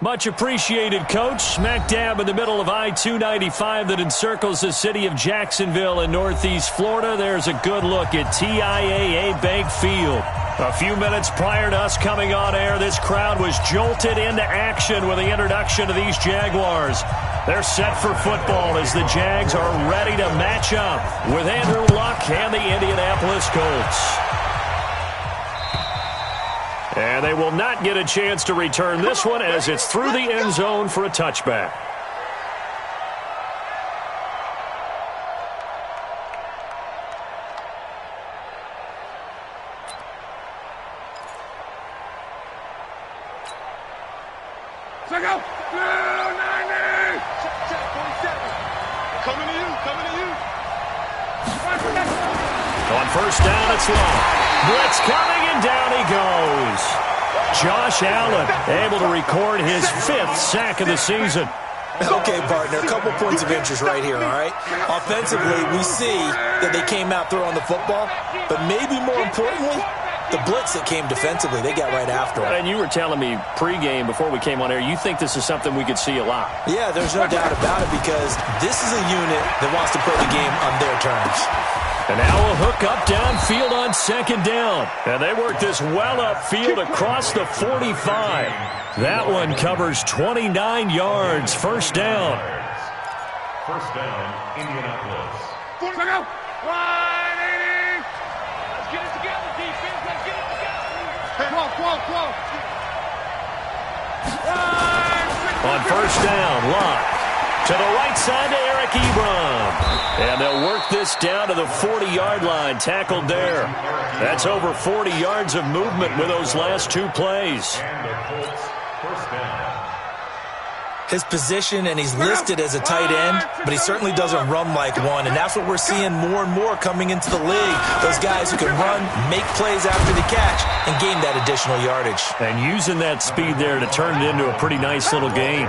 Much appreciated, Coach. Smack dab in the middle of I-295 that encircles the city of Jacksonville in Northeast Florida. There's a good look at TIAA Bank Field. A few minutes prior to us coming on air, this crowd was jolted into action with the introduction of these Jaguars. They're set for football as the Jags are ready to match up with Andrew Luck and the Indianapolis Colts. And they will not get a chance to return this one as it's through the end zone for a touchback. On first down, it's long. Blitz coming, and down he goes. Josh Allen able to record his 5th sack of the season. Okay, partner, a couple points of interest right here, all right? Offensively, we see that they came out throwing the football, but maybe more importantly, the blitz that came defensively, they got right after it. And you were telling me pregame before we came on air, you think this is something we could see a lot. Yeah, there's no doubt about it because this is a unit that wants to play the game on their terms. And now a hook up downfield on second down. And they work this well upfield across the 45. That one covers 29 yards. First down. First down, Indianapolis. Let's go. 180. Let's get it together, defense. Let's get it together. On first down, Locke. To the right side to Eric Ebron. And they'll work this down to the 40-yard line. Tackled there. That's over 40 yards of movement with those last 2 plays. His position, and he's listed as a tight end, but he certainly doesn't run like one, and that's what we're seeing more and more coming into the league. Those guys who can run, make plays after the catch, and gain that additional yardage. And using that speed there to turn it into a pretty nice little game.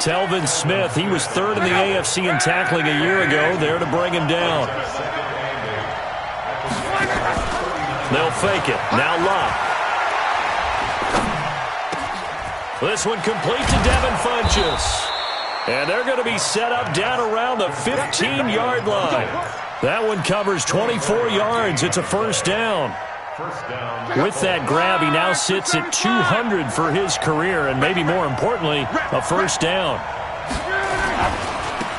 Telvin Smith, he was 3rd in the AFC in tackling a year ago, there to bring him down. They'll fake it. Now Locke. This one complete to Devin Funchess. And they're going to be set up down around the 15-yard line. That one covers 24 yards. It's a first down. With that grab, he now sits at 200 for his career, and maybe more importantly, a first down.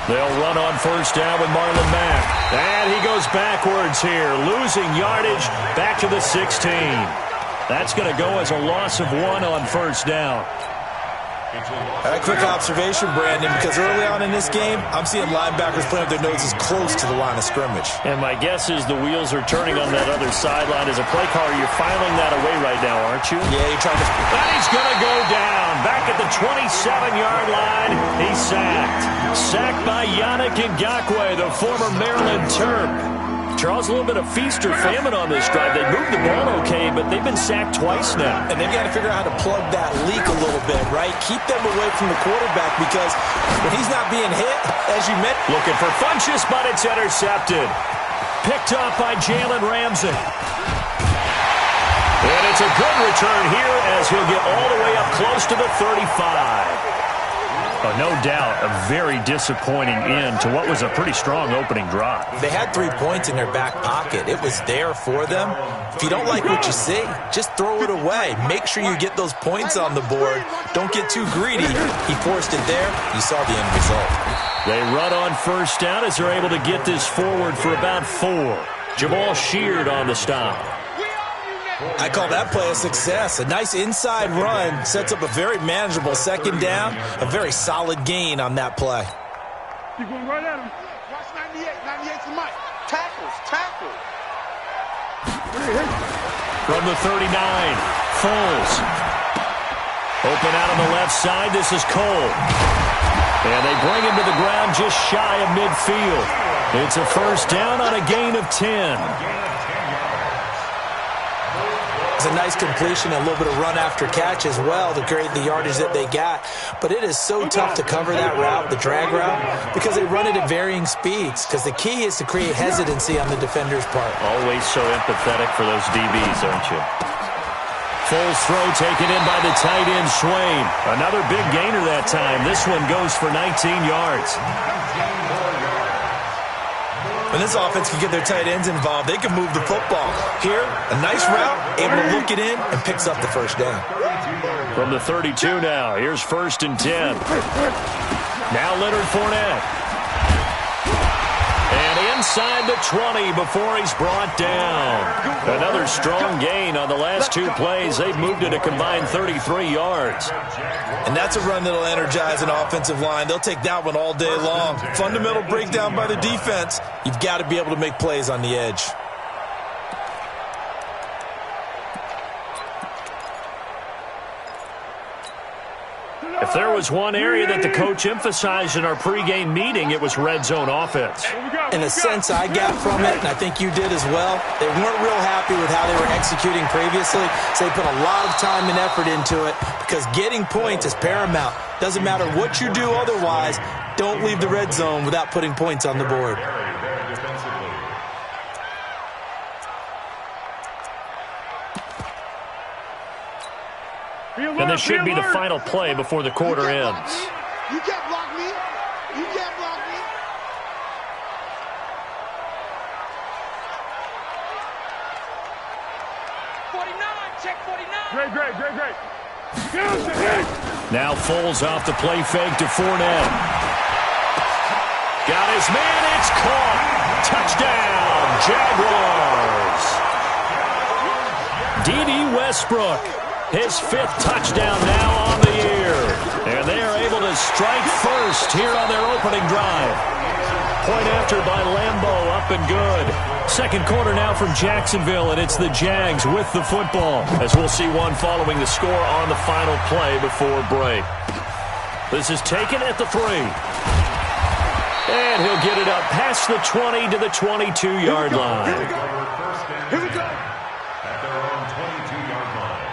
They'll run on first down with Marlon Mack. And he goes backwards here, losing yardage back to the 16. That's going to go as a loss of 1 on first down. A quick observation, Brandon, because early on in this game, I'm seeing linebackers playing with their noses close to the line of scrimmage. And my guess is the wheels are turning on that other sideline. As a play caller, you're filing that away right now, aren't you? Yeah, you're trying to... And he's going to go down. Back at the 27-yard line, he's sacked. Sacked by Yannick Ngakoue, the former Maryland Terp. Charles, a little bit of feast or famine on this drive. They moved the ball okay, but they've been sacked twice now. And they've got to figure out how to plug that leak a little bit, right? Keep them away from the quarterback because when he's not being hit, as you mentioned... Looking for Funchess, but it's intercepted. Picked off by Jalen Ramsey. And it's a good return here as he'll get all the way up close to the 35. Oh, no doubt, a very disappointing end to what was a pretty strong opening drive. They had 3 points in their back pocket. It was there for them. If you don't like what you see, just throw it away. Make sure you get those points on the board. Don't get too greedy. He forced it there. You saw the end result. They run on first down as they're able to get this forward for about 4. Jamal Sheard on the stop. I call that play a success. A nice inside run sets up a very manageable second down. A very solid gain on that play. Keep going right at him. Watch 98. 98's the mic. Tackles. From the 39, Foles. Open out on the left side. This is Cole. And they bring him to the ground just shy of midfield. It's a first down on a gain of 10. It's a nice completion, a little bit of run after catch as well to create the yardage that they got. But it is so tough to cover that route, the drag route, because they run it at varying speeds. Because the key is to create hesitancy on the defender's part. Always so empathetic for those DBs, aren't you? Foles throw taken in by the tight end, Swain. Another big gainer that time. This one goes for 19 yards. When this offense can get their tight ends involved, they can move the football. Here, a nice route, able to look it in, and picks up the first down. From the 32 now, here's 1st and 10. Now Leonard Fournette. And inside the 20 before he's brought down. Another strong gain on the last 2 plays. They've moved it a combined 33 yards. And that's a run that'll energize an offensive line. They'll take that one all day long. Fundamental breakdown by the defense. You've got to be able to make plays on the edge. If there was one area that the coach emphasized in our pregame meeting, it was red zone offense. In a sense, I got from it, and I think you did as well, they weren't real happy with how they were executing previously, so they put a lot of time and effort into it because getting points is paramount. Doesn't matter what you do otherwise, don't leave the red zone without putting points on the board. And this should be the final play before the quarter ends. You can't block me. You can't block me. Check 49. Great. Now Foles off the play fake to Fournette. Got his man. It's caught. Touchdown, Jaguars. D.D. Westbrook. His 5th touchdown now on the year. And they are able to strike first here on their opening drive. Point after by Lambeau, up and good. Second quarter now from Jacksonville, and it's the Jags with the football. As we'll see one following the score on the final play before break. This is taken at the 3. And he'll get it up past the 20 to the 22-yard line. Here we go. At their own 22-yard line.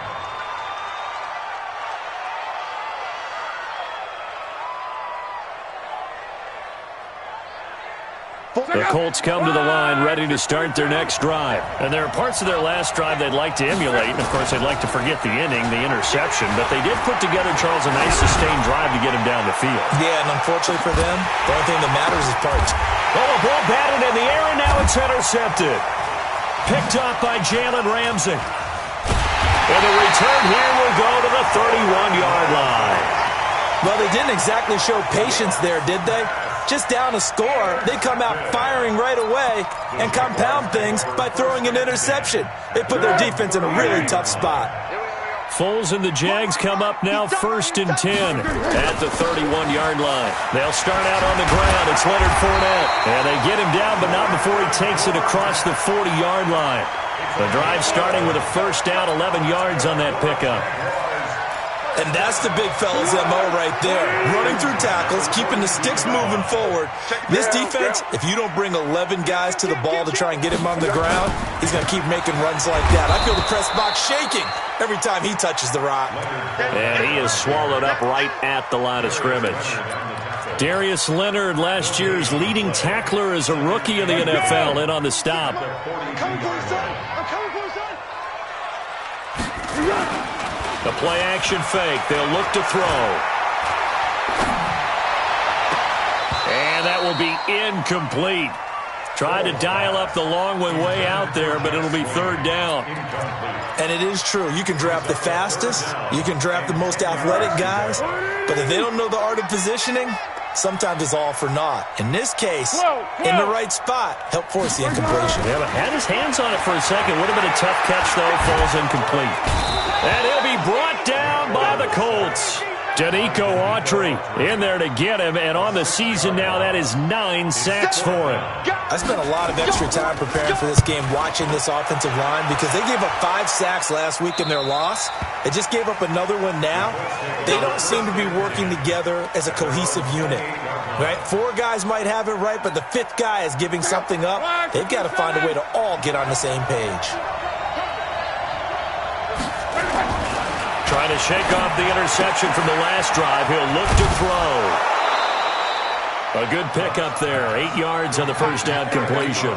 The Colts come to the line ready to start their next drive. And there are parts of their last drive they'd like to emulate. And, of course, they'd like to forget the inning, the interception. But they did put together, Charles, a nice sustained drive to get him down the field. Yeah, and unfortunately for them, the only thing that matters is parts. Oh, a ball batted in the air, and now it's intercepted. Picked up by Jalen Ramsey. And the return here will go to the 31-yard line. Well, they didn't exactly show patience there, did they? Just down a score, they come out firing right away and compound things by throwing an interception. They put their defense in a really tough spot. Foles and the Jags come up now 1st and 10 at the 31-yard line. They'll start out on the ground. It's Leonard Fournette. And they get him down, but not before he takes it across the 40-yard line. The drive starting with a first down, 11 yards on that pickup. And that's the big fella's MO right there. Running through tackles, keeping the sticks moving forward. This defense, if you don't bring 11 guys to the ball to try and get him on the ground, he's going to keep making runs like that. I feel the press box shaking every time he touches the rock. And he is swallowed up right at the line of scrimmage. Darius Leonard, last year's leading tackler as a rookie in the NFL, in on the stop. I'm coming for you, son. I'm coming for you, son. The play-action fake. They'll look to throw. And that will be incomplete. Tried to dial up the long one way out there, but it'll be 3rd down. And it is true. You can draft the fastest. You can draft the most athletic guys. But if they don't know the art of positioning, sometimes it's all for naught. In this case, in the right spot, help force the incompletion. Yeah, but had his hands on it for a second. Would have been a tough catch, though. Falls incomplete. And he'll be brought down by the Colts. Danico Autry in there to get him, and on the season now, that is 9 sacks for him. I spent a lot of extra time preparing for this game, watching this offensive line, because they gave up 5 sacks last week in their loss. They just gave up another one now. They don't seem to be working together as a cohesive unit. Right? 4 guys might have it right, but the 5th guy is giving something up. They've got to find a way to all get on the same page. Trying to shake off the interception from the last drive. He'll look to throw. A good pickup there. 8 yards on the first down completion.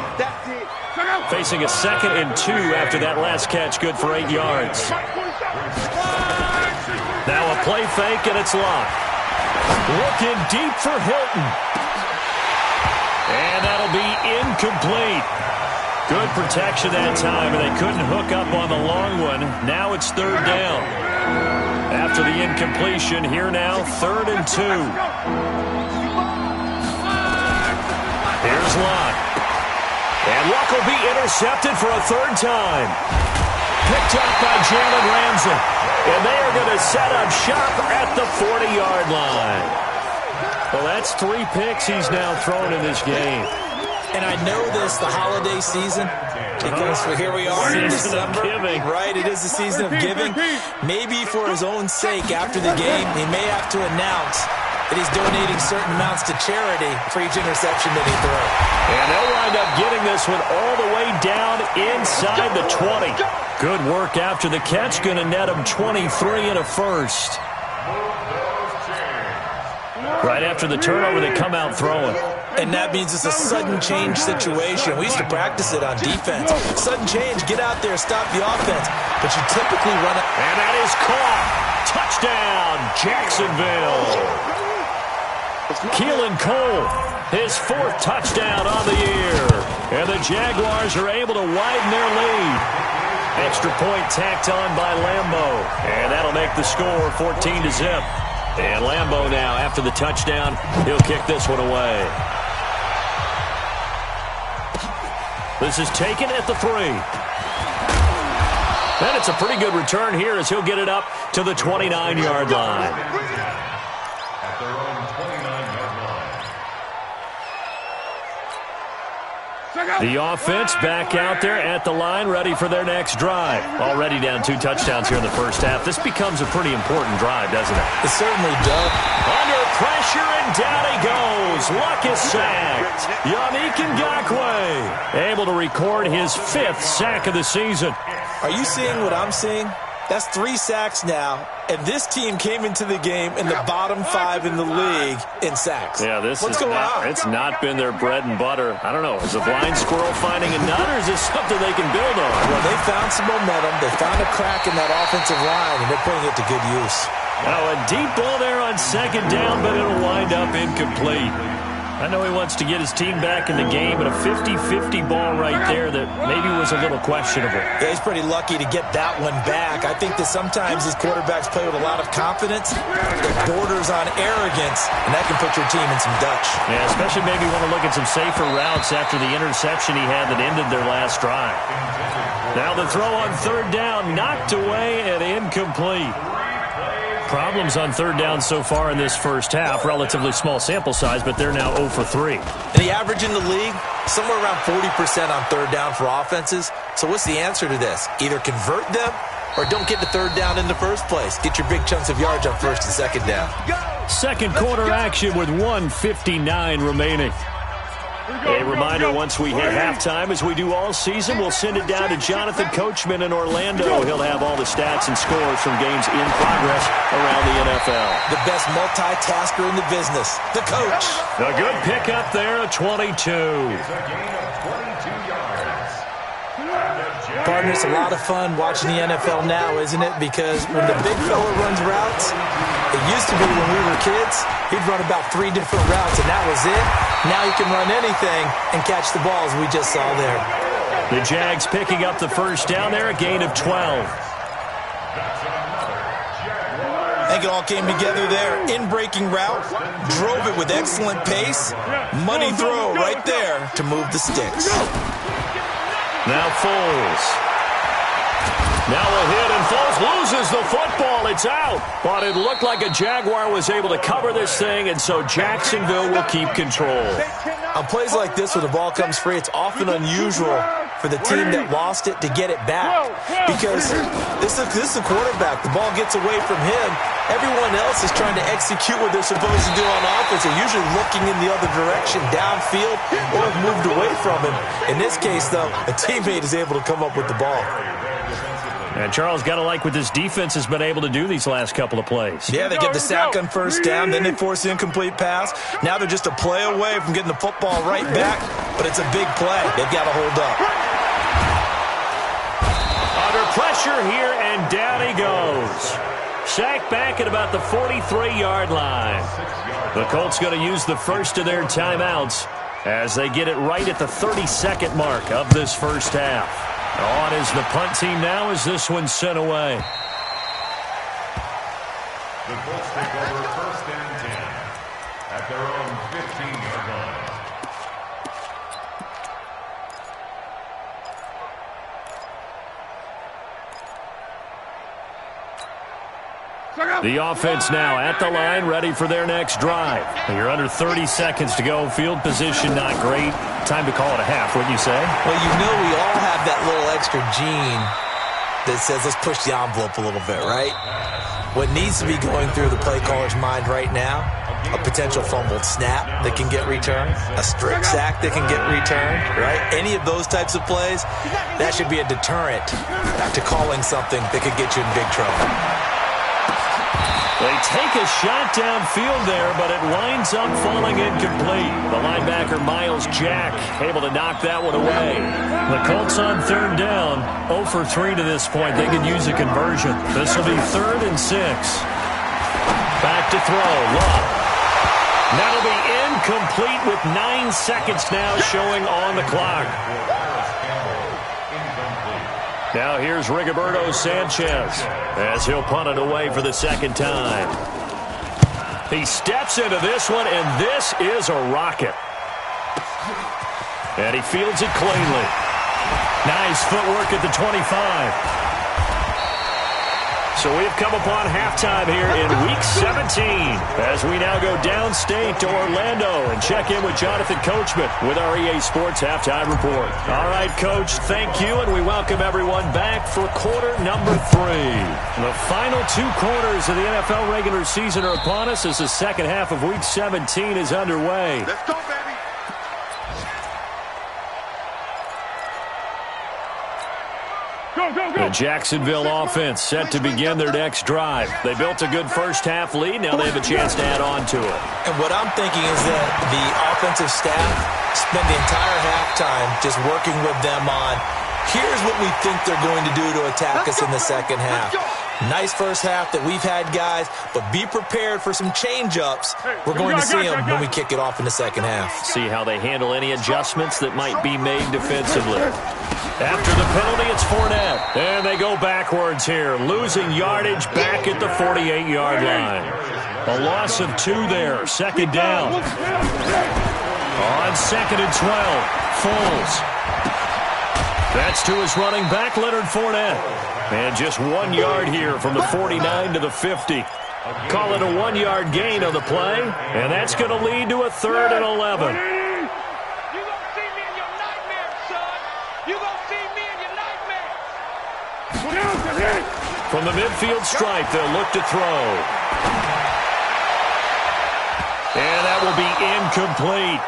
Facing a 2nd and 2 after that last catch. Good for 8 yards. play fake, and it's locked. Looking deep for Hilton. And that'll be incomplete. Good protection that time, and they couldn't hook up on the long one. Now it's third down. After the incompletion, here now, 3rd and 2. Here's Locke. And Locke will be intercepted for a 3rd time. Picked up by Jalen Ramsey. And they are going to set up shop at the 40-yard line. Well, that's 3 picks he's now thrown in this game. And I know this, the holiday season, because here we are in December, right? It is the season of giving. Maybe for his own sake, after the game, he may have to announce that he's donating certain amounts to charity for each interception that he throws. And they'll wind up getting this one all the way down inside the 20. Good work after the catch, going to net him 23 and a first. Right after the turnover, they come out throwing. And that means it's a sudden change situation. We used to practice it on defense. Sudden change, get out there, stop the offense. But you typically run it. And that is caught. Touchdown, Jacksonville. Keelan Cole, his 4th touchdown on the year. And the Jaguars are able to widen their lead. Extra point tacked on by Lambo. And that'll make the score 14-0. And Lambo now, after the touchdown, he'll kick this one away. This is taken at the 3. And it's a pretty good return here as he'll get it up to the 29-yard line. At their own 29-yard line. The offense back out there at the line, ready for their next drive. Already down 2 touchdowns here in the first half. This becomes a pretty important drive, doesn't it? It certainly does. Under pressure, and down he goes. Luck is sacked. Yannick Ngakoue able to record his 5th sack of the season. Are you seeing what I'm seeing? That's 3 sacks now, and this team came into the game in the bottom 5 in the league in sacks. Yeah, What's going on? It's not been their bread and butter. I don't know. Is a blind squirrel finding a nut, or is this something they can build on? Well, they found some momentum. They found a crack in that offensive line, and they're putting it to good use. Now, a deep ball there on 2nd down, but it'll wind up incomplete. I know he wants to get his team back in the game, but a 50-50 ball right there that maybe was a little questionable. Yeah, he's pretty lucky to get that one back. I think that sometimes these quarterbacks play with a lot of confidence. It borders on arrogance, and that can put your team in some Dutch. Yeah, especially maybe want to look at some safer routes after the interception he had that ended their last drive. Now the throw on 3rd down, knocked away and incomplete. Problems on 3rd down so far in this first half. Relatively small sample size, but they're now 0 for 3. And the average in the league, somewhere around 40% on 3rd down for offenses. So what's the answer to this? Either convert them or don't get to 3rd down in the first place. Get your big chunks of yards on 1st and 2nd down. Second quarter action with 1:59 remaining. A reminder, once we hit halftime, as we do all season, we'll send it down to Jonathan Coachman in Orlando. He'll have all the stats and scores from games in progress around the NFL. The best multitasker in the business, the coach. A good pickup there, a 22. It's a gain of 22 yards. Partner, it's a lot of fun watching the NFL now, isn't it? Because when the big fella runs routes, it used to be when we were kids, he'd run about 3 different routes, and that was it. Now he can run anything and catch the balls we just saw there. The Jags picking up the first down there, a gain of 12. I think it all came together there. In-breaking route, drove it with excellent pace. Money throw right there to move the sticks. Now Foles. Now a hit, and Foles loses the football. It's out. But it looked like a Jaguar was able to cover this thing, and so Jacksonville will keep control. On plays like this where the ball comes free, it's often unusual for the team that lost it to get it back. Because this is the quarterback. The ball gets away from him. Everyone else is trying to execute what they're supposed to do on offense. They're usually looking in the other direction, downfield, or have moved away from him. In this case, though, a teammate is able to come up with the ball. And Charles, got to like what this defense has been able to do these last couple of plays. Yeah, they get the sack on first down, then they force the incomplete pass. Now they're just a play away from getting the football right back, but it's a big play. They've got to hold up. Under pressure here, and down he goes. sack back at about the 43-yard line. The Colts going to use the first of their timeouts as they get it right at the 32nd mark of this first half. On is the punt team now as this one's sent away. The Colts take over first and 10 at their own 15-yard line. The offense now at the line, ready for their next drive. You're under 30 seconds to go. Field position not great. Time to call it a half, wouldn't you say? Well, you know we all have that little extra gene that says let's push the envelope a little bit, right? What needs to be going through the play caller's mind right now, a potential fumbled snap that can get returned, a strip sack that can get returned, right? Any of those types of plays, that should be a deterrent to calling something that could get you in big trouble. They take a shot downfield there, but it winds up falling incomplete. The linebacker, Miles Jack, able to knock that one away. The Colts on third down, 0 for 3 to this point. They could use a conversion. This will be 3rd and 6. Back to throw, Love. That'll be incomplete with 9 seconds now showing on the clock. Now here's Rigoberto Sanchez as he'll punt it away for the second time. He steps into this one, and this is a rocket. And he fields it cleanly. Nice footwork at the 25. So we have come upon halftime here in Week 17 as we now go downstate to Orlando and check in with Jonathan Coachman with our EA Sports Halftime Report. All right, Coach, thank you, and we welcome everyone back for quarter number 3. The final 2 quarters of the NFL regular season are upon us as the second half of Week 17 is underway. Let's go, baby. The Jacksonville offense set to begin their next drive. They built a good first half lead. Now they have a chance to add on to it. And what I'm thinking is that the offensive staff spend the entire halftime just working with them on, here's what we think they're going to do to attack us in the second half. Nice first half that we've had, guys, but be prepared for some change-ups. We're going to see them when we kick it off in the second half. See how they handle any adjustments that might be made defensively. After the penalty, it's Fournette. And they go backwards here, losing yardage back at the 48-yard line. A loss of 2 there, second down. On 2nd and 12, Foles. That's to his running back, Leonard Fournette. And just 1 yard here from the 49 to the 50. Call it a 1-yard gain on the play, and that's going to lead to a 3rd and 11. From the midfield stripe, they'll look to throw. And that will be incomplete.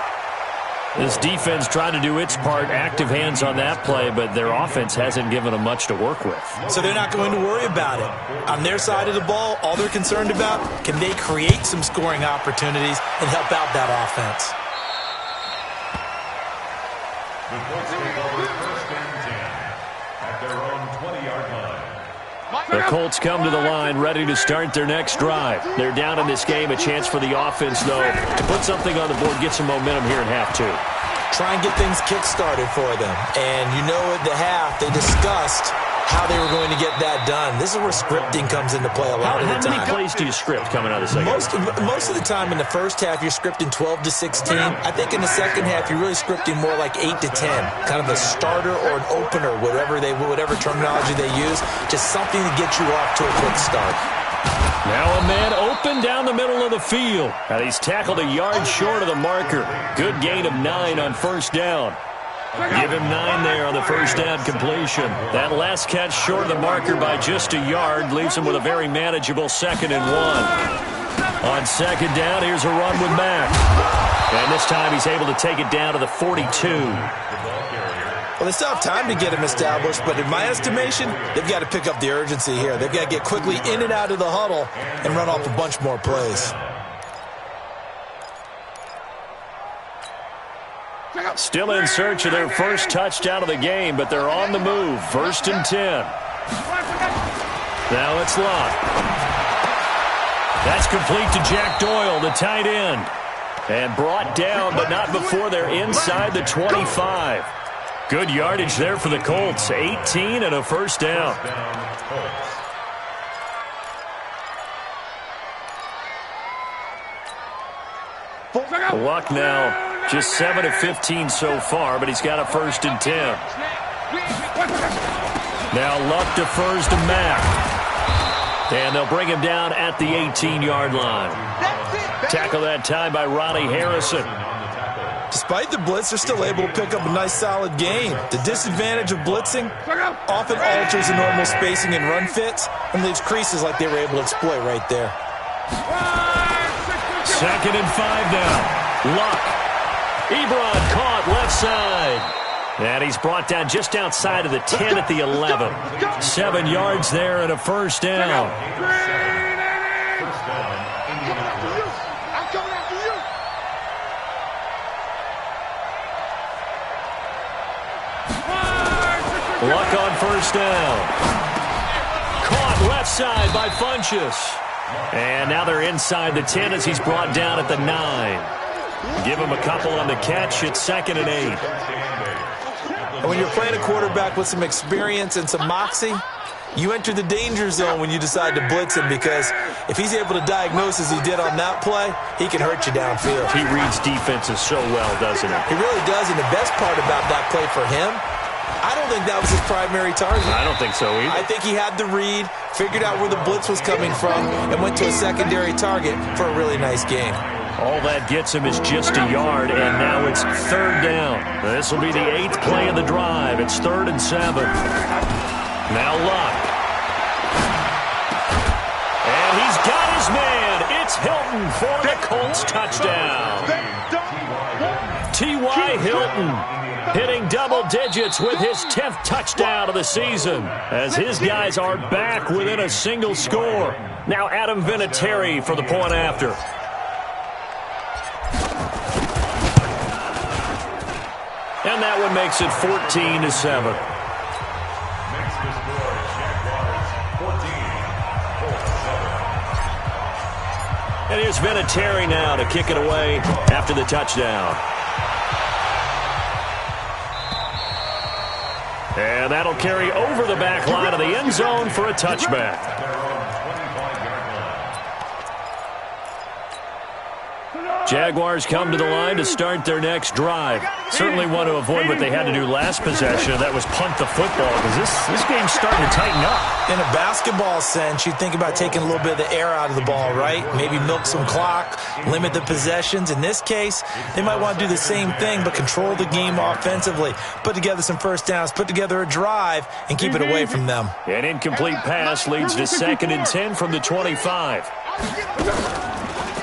This defense tried to do its part, active hands on that play, but their offense hasn't given them much to work with. So they're not going to worry about it. On their side of the ball, all they're concerned about, can they create some scoring opportunities and help out that offense? The Colts take over first and 10 at their own 20-yard line. The Colts come to the line ready to start their next drive. They're down in this game. A chance for the offense, though, to put something on the board, get some momentum here in half 2. Try and get things kick-started for them. And you know at the half, they discussed how they were going to get that done. This is where scripting comes into play a lot of the time. How many plays do you script coming out of the second half? Most of the time in the first half, you're scripting 12 to 16. I think in the second half, you're really scripting more like 8 to 10. Kind of a starter or an opener, whatever terminology they use. Just something to get you off to a quick start. Now a man open down the middle of the field. And he's tackled a yard short of the marker. Good gain of 9 on first down. Give him 9 there on the first down completion. That last catch short of the marker by just a yard leaves him with a very manageable 2nd and 1. On second down, here's a run with Mack. And this time he's able to take it down to the 42. Well, they still have time to get him established, but in my estimation, they've got to pick up the urgency here. They've got to get quickly in and out of the huddle and run off a bunch more plays. Still in search of their first touchdown of the game, but they're on the move. 1st and 10. Now it's Lott. That's complete to Jack Doyle, the tight end. And brought down, but not before they're inside the 25. Good yardage there for the Colts. 18 and a first down. Luck now, just 7 of 15 so far, but he's got a 1st and 10. Now Luck defers to Mack. And they'll bring him down at the 18-yard line. Tackle that time by Ronnie Harrison. Despite the blitz, they're still able to pick up a nice, solid gain. The disadvantage of blitzing often alters the normal spacing and run fits and leaves creases like they were able to exploit right there. 2nd and 5 now. Luck. Ebron caught left side. And he's brought down just outside of the 10 at the 11. 7 yards there and a first down. Luck on first down. Caught left side by Funchess. And now they're inside the 10 as he's brought down at the 9. Give him a couple on the catch. It's 2nd and 8. And when you're playing a quarterback with some experience and some moxie, you enter the danger zone when you decide to blitz him, because if he's able to diagnose as he did on that play, he can hurt you downfield. He reads defenses so well, doesn't he? He really does, and the best part about that play for him, I don't think that was his primary target. I don't think so either. I think he had the read, figured out where the blitz was coming from, and went to a secondary target for a really nice gain. All that gets him is just a yard, and now it's 3rd down. This will be the 8th play of the drive. It's 3rd and 7. Now Luck. And he's got his man. It's Hilton for the Colts touchdown. T.Y. Hilton hitting double digits with his 10th touchdown of the season, as his guys are back within a single score. Now Adam Vinatieri for the point after. And that one makes it 14-7. And here's Vinatieri now to kick it away after the touchdown. And that'll carry over the back line of the end zone for a touchback. Jaguars come to the line to start their next drive. Certainly want to avoid what they had to do last possession. That was punt the football, because this game's starting to tighten up. In a basketball sense, you think about taking a little bit of the air out of the ball, right? Maybe milk some clock, limit the possessions. In this case, they might want to do the same thing, but control the game offensively. Put together some first downs, put together a drive, and keep it away from them. An incomplete pass leads to 2nd and 10 from the 25.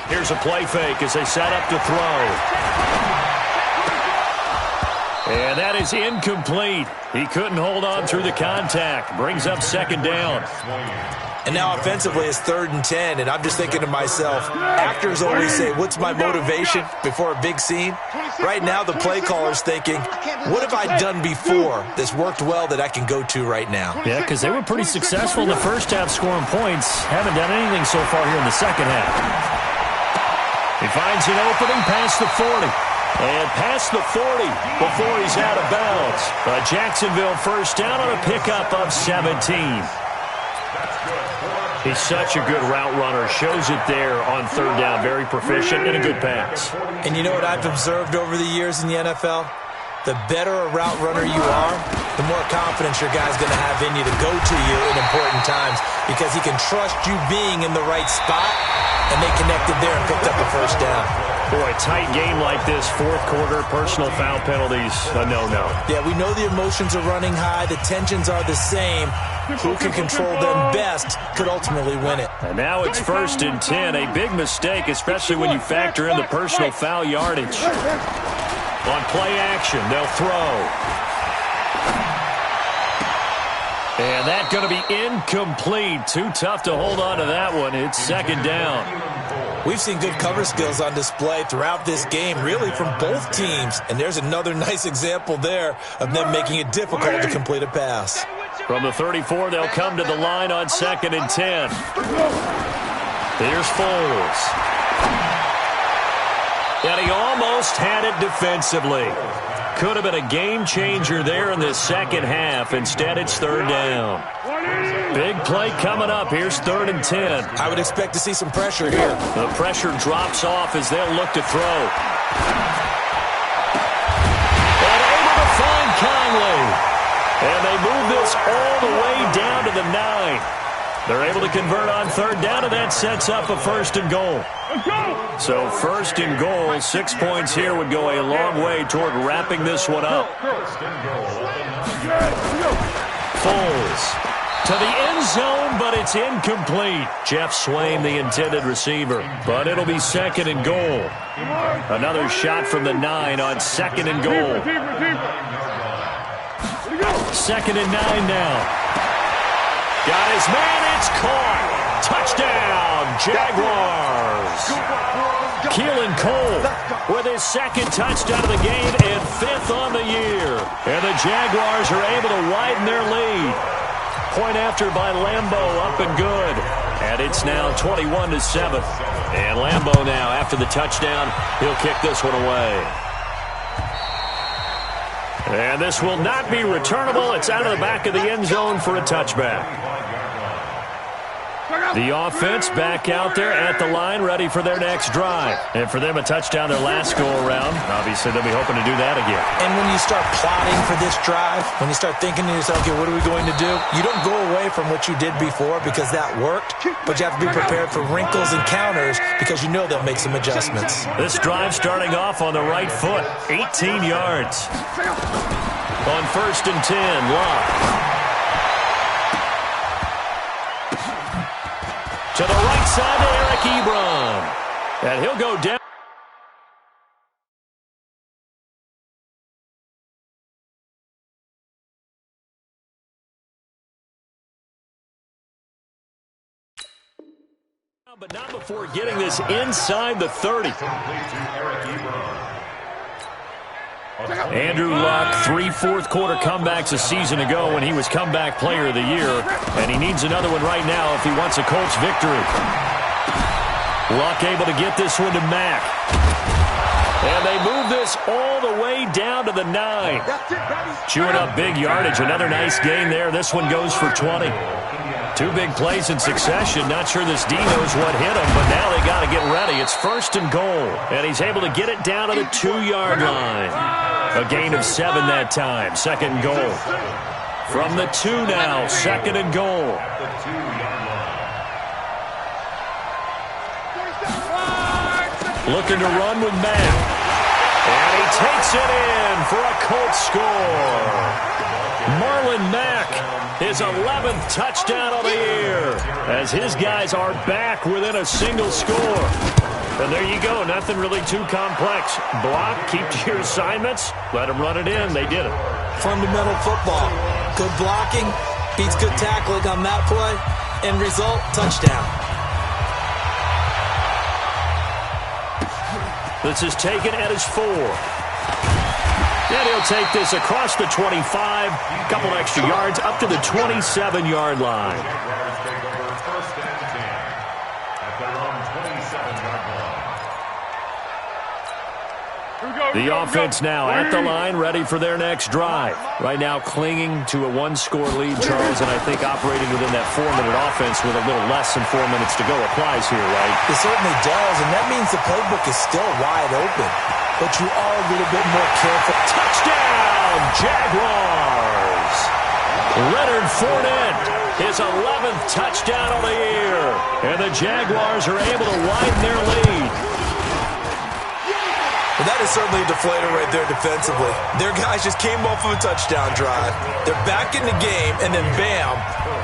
Here's a play fake as they set up to throw. And that is incomplete. He couldn't hold on through the contact. Brings up 2nd down. And now offensively it's 3rd and 10, and I'm just thinking to myself, actors always say, what's my motivation before a big scene? Right now the play caller's thinking, what have I done before that's worked well that I can go to right now? Yeah, because they were pretty successful in the first half scoring points. Haven't done anything so far here in the second half. He finds an opening past the 40. And past the 40 before he's out of bounds. A Jacksonville first down on a pickup of 17. He's such a good route runner. Shows it there on 3rd down. Very proficient and a good pass. And you know what I've observed over the years in the NFL? The better a route runner you are, the more confidence your guy's going to have in you to go to you in important times, because he can trust you being in the right spot, and they connected there and picked up a first down. Boy, a tight game like this, 4th quarter, personal foul penalties, a no-no. Yeah, we know the emotions are running high, the tensions are the same. Who can control them best could ultimately win it. And now it's 1st and 10, a big mistake, especially when you factor in the personal foul yardage. On play action, they'll throw. And that's going to be incomplete. Too tough to hold on to that one. It's 2nd down. We've seen good cover skills on display throughout this game, really from both teams. And there's another nice example there of them making it difficult to complete a pass. From the 34, they'll come to the line on 2nd and 10. Here's Foles. And he almost had it defensively. Could have been a game changer there in this second half. Instead, it's third down. Big play coming up. Here's 3rd and 10. I would expect to see some pressure here. The pressure drops off as they'll look to throw. And able to find Conley. And they move this all the way down to the 9. They're able to convert on third down, and that sets up a 1st and goal. So 1st and goal, 6 points here would go a long way toward wrapping this one up. Foles to the end zone, but it's incomplete. Jeff Swain, the intended receiver, but it'll be 2nd and goal. Another shot from the 9 on 2nd and goal. 2nd and 9 now. Got his man, it's caught. Touchdown, Jaguars. Keelan Cole with his 2nd touchdown of the game and 5th on the year. And the Jaguars are able to widen their lead. Point after by Lambeau, up and good. And it's now 21-7. And Lambeau now, after the touchdown, he'll kick this one away. And this will not be returnable. It's out of the back of the end zone for a touchback. The offense back out there at the line, ready for their next drive. And for them, a touchdown their last go-around. Obviously, they'll be hoping to do that again. And when you start plotting for this drive, when you start thinking to yourself, okay, what are we going to do? You don't go away from what you did before because that worked, but you have to be prepared for wrinkles and counters because you know they'll make some adjustments. This drive starting off on the right foot, 18 yards. On 1st and 10, Locke. To the right side to Eric Ebron. And he'll go down. But not before getting this inside the 30. Andrew Luck, 3 fourth-quarter comebacks a season ago when he was comeback player of the year, and he needs another one right now if he wants a Colts victory. Luck able to get this one to Mack. And they move this all the way down to the 9. Chewing up big yardage. Another nice gain there. This one goes for 20. 2 big plays in succession. Not sure this D knows what hit him, but now they got to get ready. It's 1st and goal, and he's able to get it down to the 2-yard line. A gain of 7 that time. 2nd and goal. From the 2 now, 2nd and goal. Looking to run with Mack. And he takes it in for a Colts score. Marlon Mack, his 11th touchdown of the year, as his guys are back within a single score. And there you go, nothing really too complex. Block, keep to your assignments, let them run it in. They did it. Fundamental football. Good blocking, beats good tackling on that play. End result, touchdown. This is taken at his 4. And he'll take this across the 25, a couple extra yards, up to the 27-yard line. The offense now at the line, ready for their next drive. Right now clinging to a 1-score lead, Charles, and I think operating within that 4-minute offense with a little less than 4 minutes to go applies here, right? It certainly does, and that means the playbook is still wide open. But you are a little bit more careful. Touchdown, Jaguars! Leonard Fournette, his 11th touchdown of the year. And the Jaguars are able to widen their lead. Well, that is certainly a deflator right there defensively. Their guys just came off of a touchdown drive. They're back in the game, and then bam,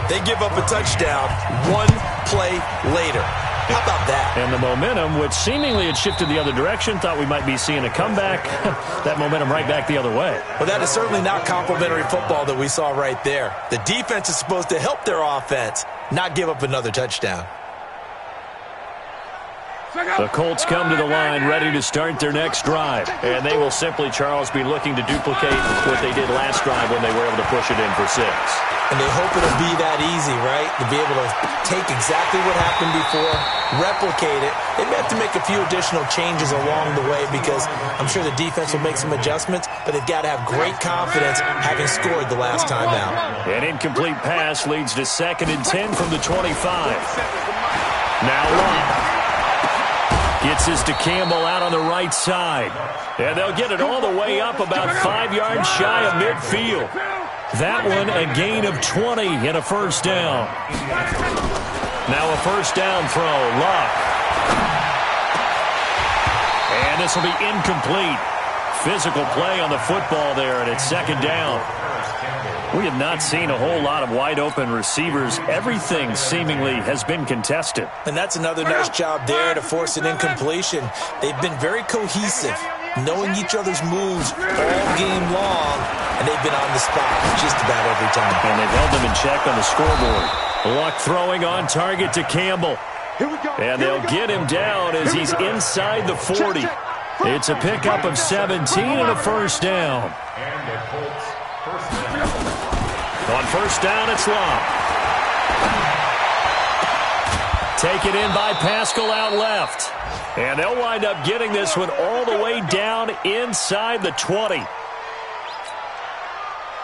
they give up a touchdown 1 play later. How about that? And the momentum, which seemingly had shifted the other direction, thought we might be seeing a comeback. That momentum right back the other way. Well, that is certainly not complimentary football that we saw right there. The defense is supposed to help their offense, not give up another touchdown. The Colts come to the line ready to start their next drive. And they will simply, Charles, be looking to duplicate what they did last drive when they were able to push it in for 6. And they hope it'll be that easy, right? To be able to take exactly what happened before, replicate it. They may have to make a few additional changes along the way because I'm sure the defense will make some adjustments, but they've got to have great confidence having scored the last time out. An incomplete pass leads to 2nd and 10 from the 25. Now Locke. Gets this to Campbell out on the right side. And they'll get it all the way up about 5 yards shy of midfield. That one a gain of 20 and a first down. Now a first down throw. Locke. And this will be incomplete. Physical play on the football there, and it's 2nd down. We have not seen a whole lot of wide-open receivers. Everything seemingly has been contested. And that's another nice job there to force an incompletion. They've been very cohesive, knowing each other's moves all game long, and they've been on the spot just about every time. And they've held them in check on the scoreboard. Luck throwing on target to Campbell. And they'll get him down as he's inside the 40. It's a pickup of 17 and a first down. On first down, it's Locke. Taken in by Pascal out left. And they'll wind up getting this one all the way down inside the 20.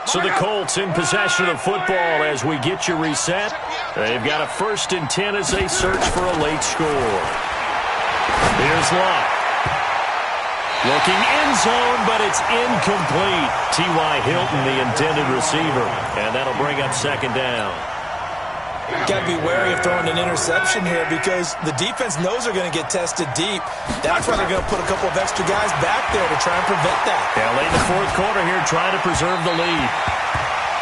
So the Colts in possession of football as we get you reset. They've got a 1st and 10 as they search for a late score. Here's Locke. Looking end zone, but it's incomplete. T.Y. Hilton, the intended receiver. And that'll bring up 2nd down. Got to be wary of throwing an interception here because the defense knows they're going to get tested deep. That's why they're going to put a couple of extra guys back there to try and prevent that. Yeah, late in the 4th quarter here, trying to preserve the lead.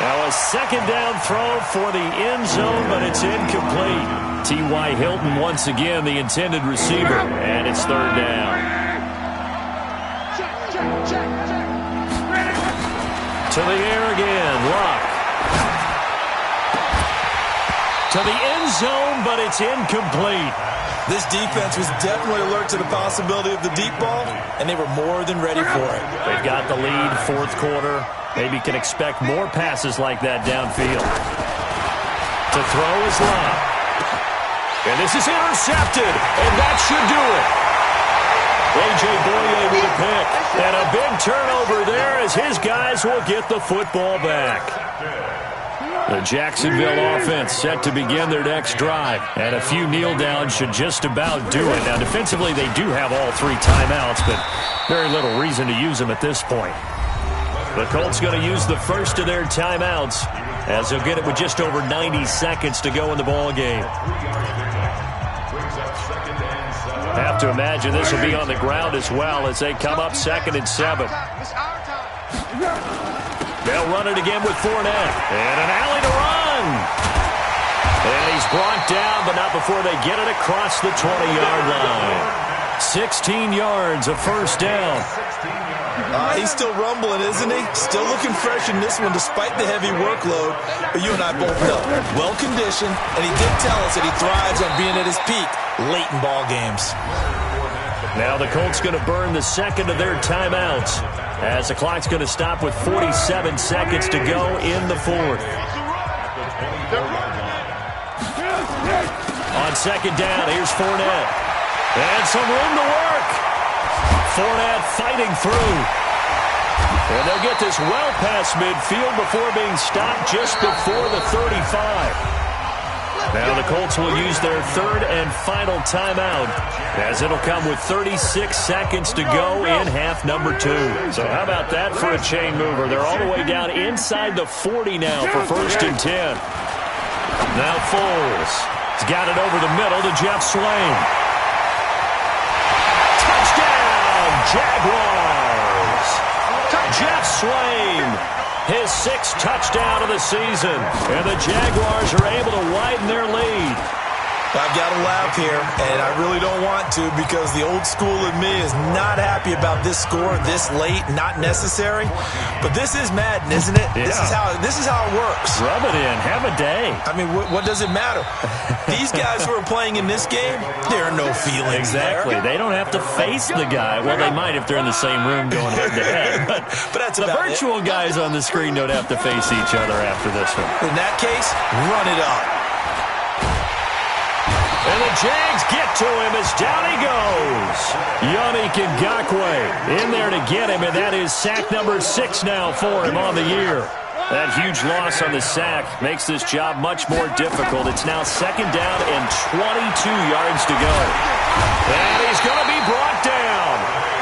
Now a 2nd down throw for the end zone, but it's incomplete. T.Y. Hilton once again the intended receiver, and it's 3rd down. To the air again, Locke. To the end zone, but it's incomplete. This defense was definitely alert to the possibility of the deep ball, and they were more than ready for it. They've got the lead, 4th quarter. Maybe can expect more passes like that downfield. To throw is Locke. And this is intercepted, and that should do it. A.J. Boye with a pick. And a big turnover there as his guys will get the football back. The Jacksonville offense set to begin their next drive. And a few kneel downs should just about do it. Now, defensively, they do have all 3 timeouts, but very little reason to use them at this point. The Colts going to use the first of their timeouts as they'll get it with just over 90 seconds to go in the ball game. Have to imagine this will be on the ground as well as they come up 2nd and 7. They'll run it again with Fournette. And an alley to run. And he's brought down, but not before they get it across the 20-yard line. 16 yards, a first down. He's still rumbling, isn't he? Still looking fresh in this one despite the heavy workload. But you and I both know, well-conditioned, and he did tell us that he thrives on being at his peak late in ball games. Now the Colts going to burn the 2nd of their timeouts as the clock's going to stop with 47 seconds to go in the 4th. On 2nd down, here's Fournette. And some room to work. Fournette fighting through. And they'll get this well past midfield before being stopped just before the 35. Now the Colts will use their 3rd and final timeout as it'll come with 36 seconds to go in half number 2. So how about that for a chain mover? They're all the way down inside the 40 now for 1st and 10. Now Foles. He's got it over the middle to Jeff Swain. Touchdown, Jaguars! Jeff Swain, his 6th touchdown of the season. And the Jaguars are able to widen their lead. I've got to laugh here, and I really don't want to because the old school in me is not happy about this score this late, not necessary. But this is Madden, isn't it? Yeah. This is how it works. Rub it in. Have a day. I mean, what does it matter? These guys who are playing in this game, there are no feelings Exactly. there. They don't have to face the guy. Well, they might if they're in the same room going head-to-head. But that's the about virtual guys on the screen don't have to face each other after this one. In that case, run it up. And the Jags get to him as down he goes. Yannick Ngakoue in there to get him, and that is sack number 6 now for him on the year. That huge loss on the sack makes this job much more difficult. It's now 2nd down and 22 yards to go. And he's going to be brought down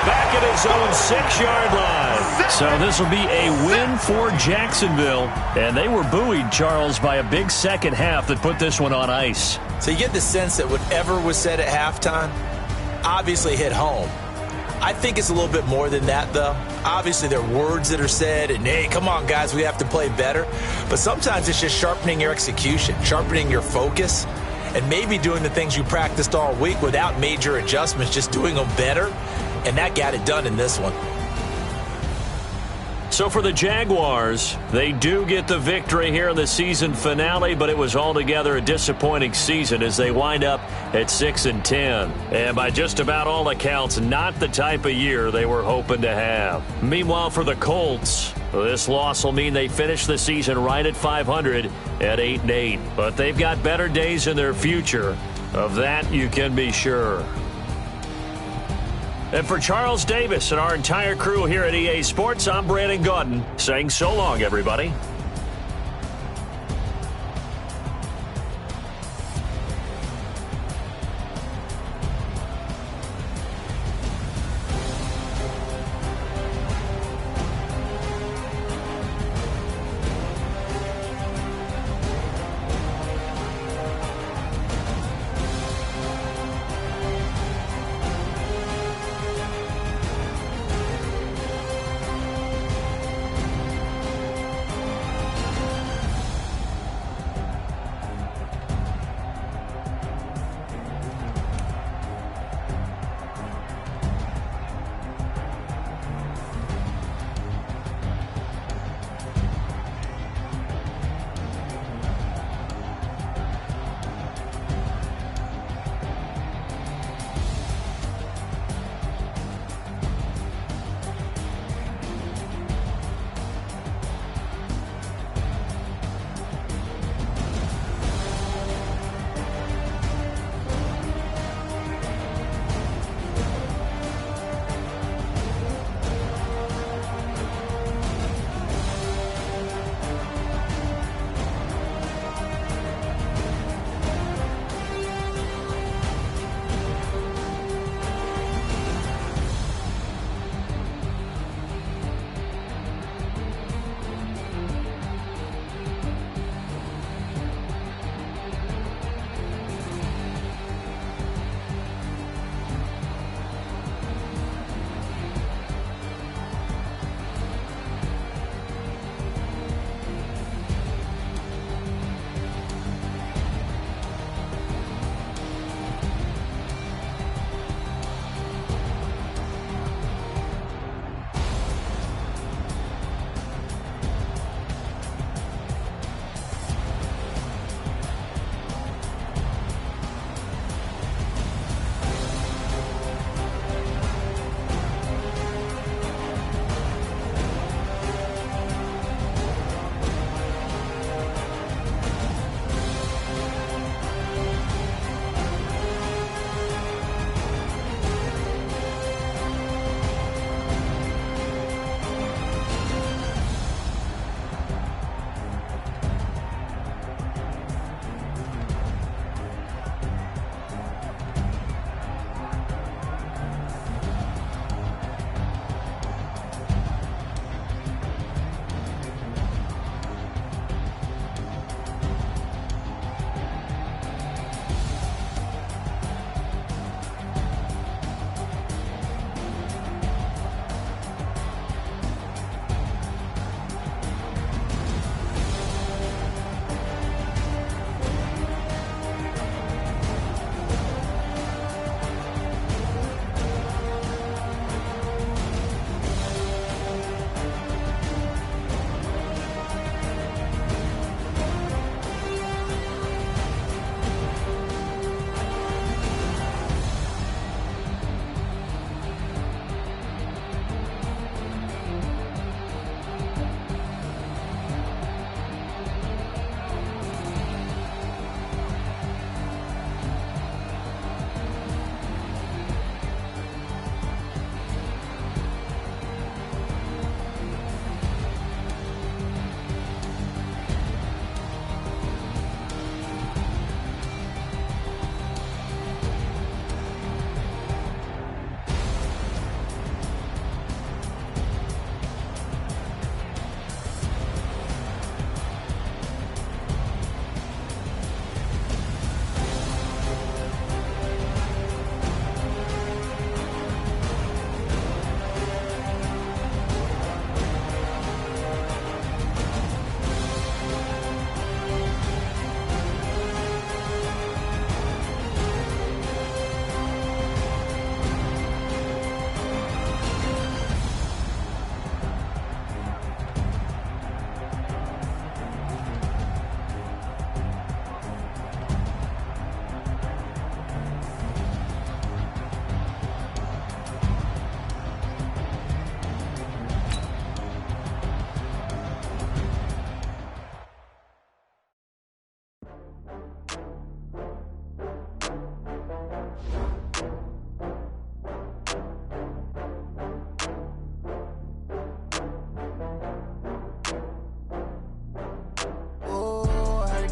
back at his own 6-yard line. So this will be a win for Jacksonville. And they were buoyed, Charles, by a big second half that put this one on ice. So you get the sense that whatever was said at halftime obviously hit home. I think it's a little bit more than that, though. Obviously, there are words that are said, and, hey, come on, guys, we have to play better. But sometimes it's just sharpening your execution, sharpening your focus, and maybe doing the things you practiced all week without major adjustments, just doing them better. And that got it done in this one. So for the Jaguars, they do get the victory here in the season finale, but it was altogether a disappointing season as they wind up at 6-10. And by just about all accounts, not the type of year they were hoping to have. Meanwhile, for the Colts, this loss will mean they finish the season right at 500 at 8-8. But they've got better days in their future. Of that, you can be sure. And for Charles Davis and our entire crew here at EA Sports, I'm Brandon Gaudin saying so long, everybody.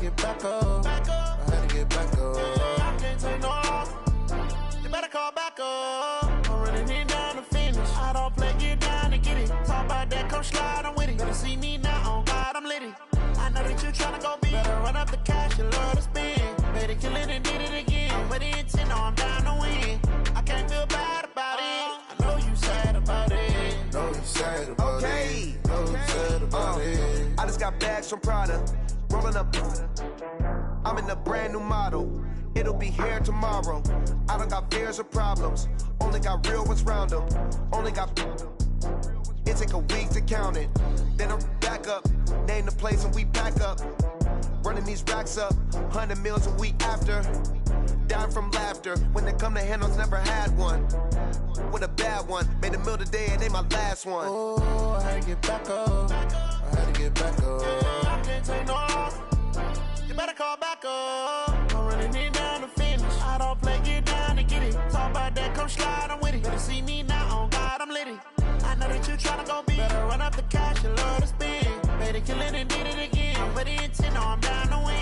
get back up. I had to get back up. I can't take no loss. You better call back up. I'm running it down to finish. I don't play, get down to get it. Talk about that, come slide, I'm with it. Better see me now, on God, I'm litty. I know that you tryna go big. Better run up the cash, you love to spend. Better kill it and did it again. With the intent, no, I'm down to win. I can't feel bad about it. I know you sad about it. Know you sad about it. Know you sad about it. I just got bags from Prada. Rolling up. I'm in a brand new model. It'll be here tomorrow. I don't got fears or problems. Only got real ones round them. Only got. It take a week to count it. Then I'm back up. Name the place and we pack up. Running these racks up. 100 meals a week after. Dying from laughter. When they come to handles, never had one. With a bad one. Made a meal today and they my last one. Oh, I had to get back up. I had to get back up. I can't take no loss. You better call back up. I'm running it down to finish. I don't play, get down to get it. Talk about that, come slide, I'm with it. Better see me now, on God, I'm litty. I know that you tryna go big. Better run up the cash, you love to spend. Better kill it and did it again. With the intent, no, I'm down to win.